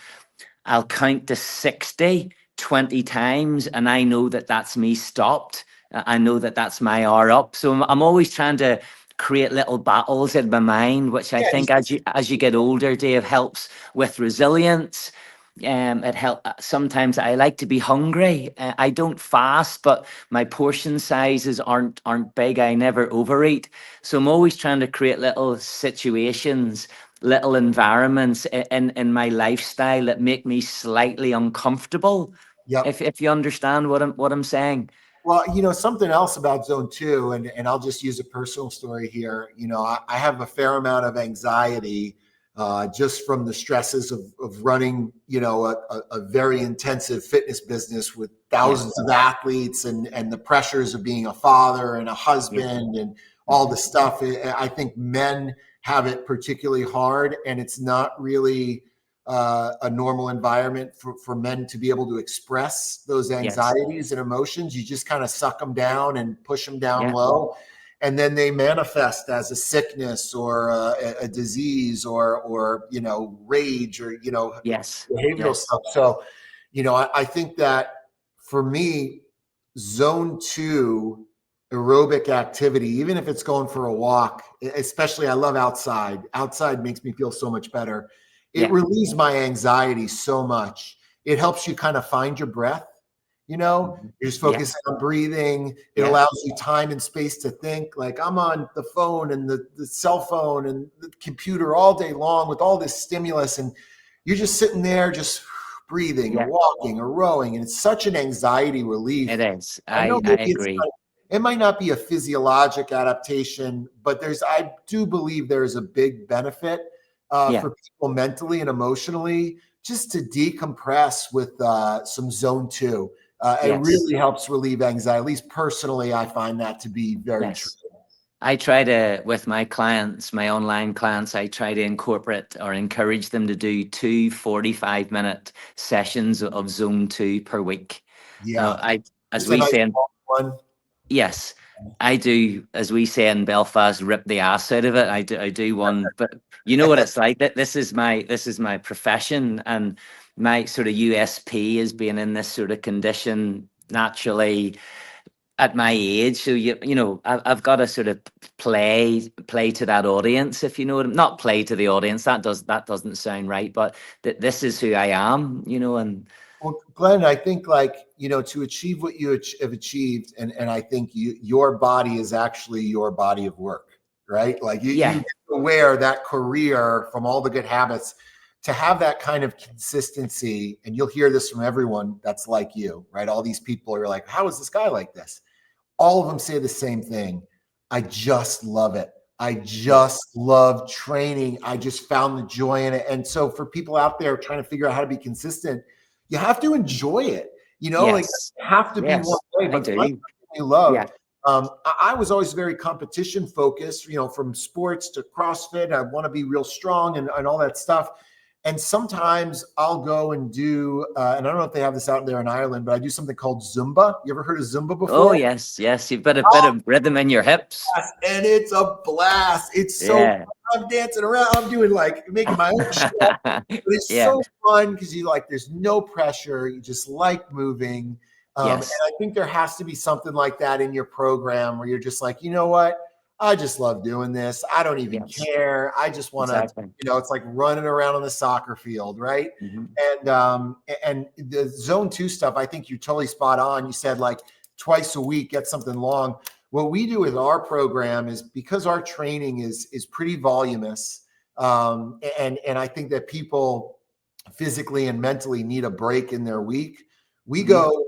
I'll count to 60 20 times, and I know that that's me stopped. I know that that's my hour up. So I'm always trying to create little battles in my mind, which I think as you get older, Dave, helps with resilience. It helps. Sometimes I like to be hungry. I don't fast, but my portion sizes aren't big. I never overeat. So I'm always trying to create little situations, little environments in my lifestyle that make me slightly uncomfortable. If you understand what I'm saying. Well, something else about zone 2, and I'll just use a personal story here. I have a fair amount of anxiety just from the stresses of running, a very intensive fitness business with thousands of athletes and the pressures of being a father and a husband and all the stuff. I think men have it particularly hard, and it's not really a normal environment for men to be able to express those anxieties and emotions. You just kind of suck them down and push them down low. And then they manifest as a sickness or a disease or rage or behavioral stuff. So I think that for me, zone 2 aerobic activity, even if it's going for a walk, especially I love outside makes me feel so much better. It relieves my anxiety so much. It helps you kind of find your breath. You're just focusing on breathing. It allows you time and space to think. Like, I'm on the phone and the cell phone and the computer all day long with all this stimulus, and you're just sitting there just breathing or walking or rowing, and it's such an anxiety relief. It is. I agree. it might not be a physiologic adaptation, but I do believe there's a big benefit Yeah. for people mentally and emotionally just to decompress with some zone 2. It Yes. really helps relieve anxiety. At least personally, I find that to be very true. Yes. I try to, with my clients, my online clients, I try to incorporate or encourage them to do 2 45-minute sessions of zone 2 per week. Yeah. As Just a we nice say, long one. yes, I do, as we say in Belfast, rip the ass out of it. I do one, but you know what it's like. That this is my profession, and my sort of USP is being in this sort of condition naturally at my age. So I've got to sort of play to that audience, if you know what not play to the audience. That doesn't sound right, but this is who I am, and Well, Glenn, I think to achieve what you have achieved, and I think your body is actually your body of work, right? Like you wear that career from all the good habits to have that kind of consistency. And you'll hear this from everyone that's like you, right? All these people are like, how is this guy like this? All of them say the same thing. I just love it. I just love training. I just found the joy in it. And so for people out there trying to figure out how to be consistent, you have to enjoy it. Like it have to be one way, but find something you love. Yeah. I was always very competition focused, from sports to CrossFit. I want to be real strong and all that stuff. And sometimes I'll go and do, and I don't know if they have this out there in Ireland, but I do something called Zumba. You ever heard of Zumba before? Oh, yes. You've got a bit of rhythm in your hips. And it's a blast. It's so fun. I'm dancing around. I'm doing making my own shit. But it's so fun because there's no pressure. You just like moving. And I think there has to be something like that in your program where you're just like, you know what? I just love doing this. I don't even care. I just want to, it's like running around on the soccer field, right? Mm-hmm. And the zone 2 stuff, I think you're totally spot on. You said twice a week, get something long. What we do with our program is, because our training is pretty voluminous, and I think that people physically and mentally need a break in their week. We go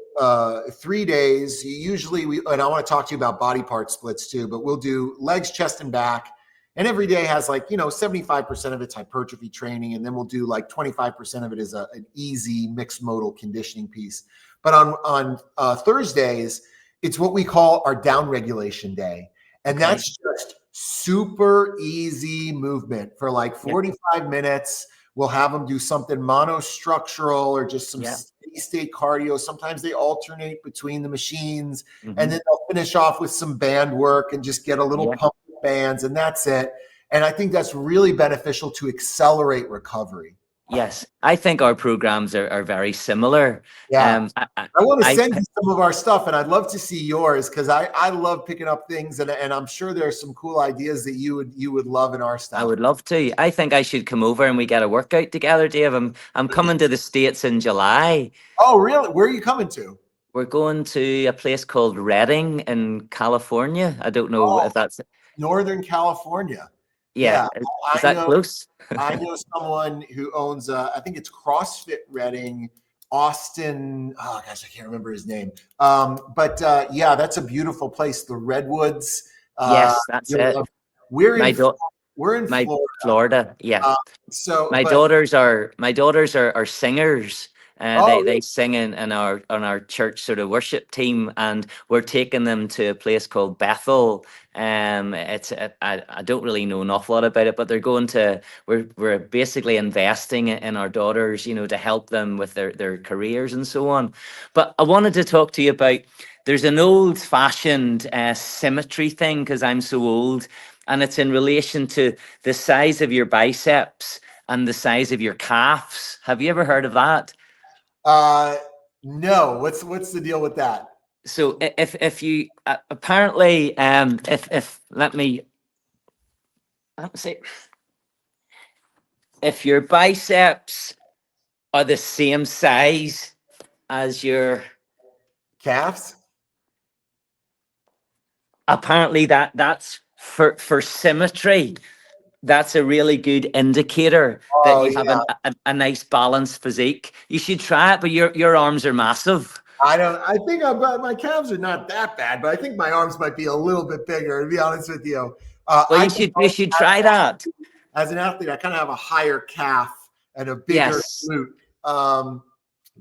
3 days. Usually and I want to talk to you about body part splits too, but we'll do legs, chest, and back. And every day has 75% of it's hypertrophy training. And then we'll do 25% of it is an easy mixed modal conditioning piece. But on Thursdays, it's what we call our down regulation day. And that's just super easy movement for 45 minutes. We'll have them do something monostructural or just some steady state cardio. Sometimes they alternate between the machines, and then they'll finish off with some band work and just get a little pump with bands, and that's it. And I think that's really beneficial to accelerate recovery. Yes, I think our programs are very similar. Yeah, I want to send you some of our stuff, and I'd love to see yours because I love picking up things, and I'm sure there's some cool ideas that you would love in our stuff. I would love to. I think I should come over and we get a workout together, Dave. I'm coming to the States in July. Oh, really? Where are you coming to? We're going to a place called Redding in California. I don't know if that's Northern California. Yeah. Is that close? I know someone who owns, I think it's CrossFit Redding, Austin. Oh gosh, I can't remember his name. But that's a beautiful place. The Redwoods. Yes, that's it. We're in Florida. Yeah. So my daughters are singers. They sing on our church sort of worship team, and we're taking them to a place called Bethel. I don't really know an awful lot about it, but they're going to. We're basically investing in our daughters, to help them with their careers and so on. But I wanted to talk to you about. There's an old-fashioned symmetry thing because I'm so old, and it's in relation to the size of your biceps and the size of your calves. Have you ever heard of that? No. What's the deal with that? So if you apparently let me see, if your biceps are the same size as your calves, apparently that's for symmetry. That's a really good indicator that you have a nice balanced physique. You should try it, but your arms are massive. I think my calves are not that bad, but I think my arms might be a little bit bigger, to be honest with you. Well, I you should try that. as an athlete, I kind of have a higher calf and a bigger Yes, glute.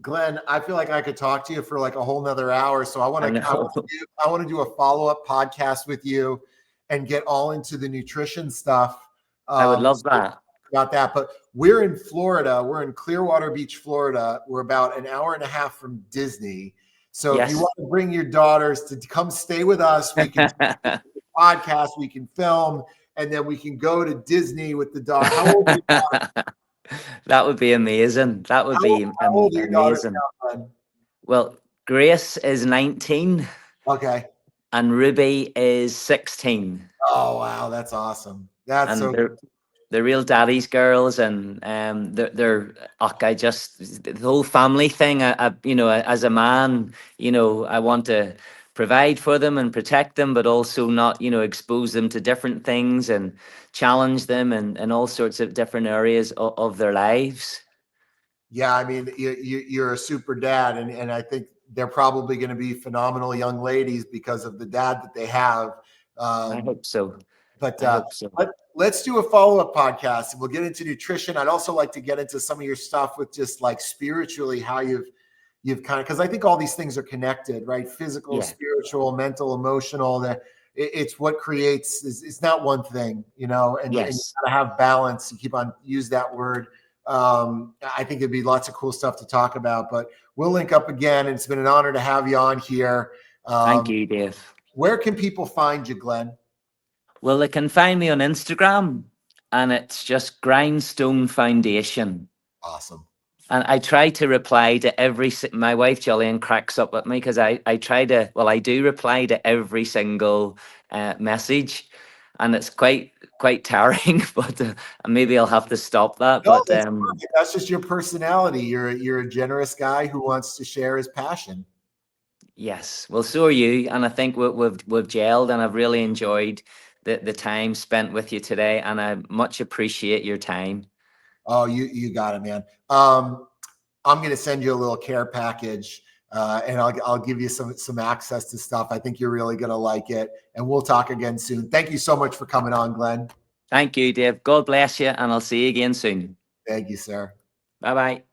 Glenn, I feel like I could talk to you for like a whole nother hour. So I know. I want to do a follow-up podcast with you and get all into the nutrition stuff. I would love that. About that. But we're in Florida. We're in Clearwater Beach, Florida. We're about an hour and a half from Disney. So if you Yes. want to bring your daughters to come stay with us, we can podcast, we can film, and then we can go to Disney with the dog. How old are your daughters? That would be amazing. That would be How old are your daughters amazing. now, Glenn? Well, Grace is 19 Okay. and Ruby is 16. Oh wow, that's awesome. That's And so they're real daddy's girls, and they're I just the whole family thing. You know, as a man, you know, I want to provide for them and protect them, but also not, you know, expose them to different things and challenge them in all sorts of different areas of their lives. yeah. I mean, you're a super dad, and I think they're probably going to be phenomenal young ladies because of the dad that they have. I hope so. But I hope so. let's do a follow-up podcast and we'll get into nutrition. I'd also like to get into some of your stuff with just like spiritually, how you've kind of, because I think all these things are connected, right? Physical, Yeah. spiritual, mental, emotional. It's what creates. It's not one thing, you know. And you Yes. gotta have balance. You keep on use that word. I think there'd be lots of cool stuff to talk about. But we'll link up again. And it's been an honor to have you on here. Thank you, Dave. Where can people find you, Glenn? Well, they can find me on Instagram, and it's just Grindstone Foundation. Awesome. And I try to reply to my wife Jillian cracks up at me because I try to, well, I do reply to every single message, and it's quite tiring, but maybe I'll have to stop that. No, But that's perfect. That's just your personality. You're a generous guy who wants to share his passion. yes, well, so are you, and I think we've gelled, and I've really enjoyed the time spent with you today, and I much appreciate your time. Oh, you got it, man. I'm going to send you a little care package, and I'll give you some access to stuff. I think you're really going to like it, and we'll talk again soon. Thank you so much for coming on, Glenn. Thank you, Dave. God bless you, and I'll see you again soon. Thank you, sir. Bye bye.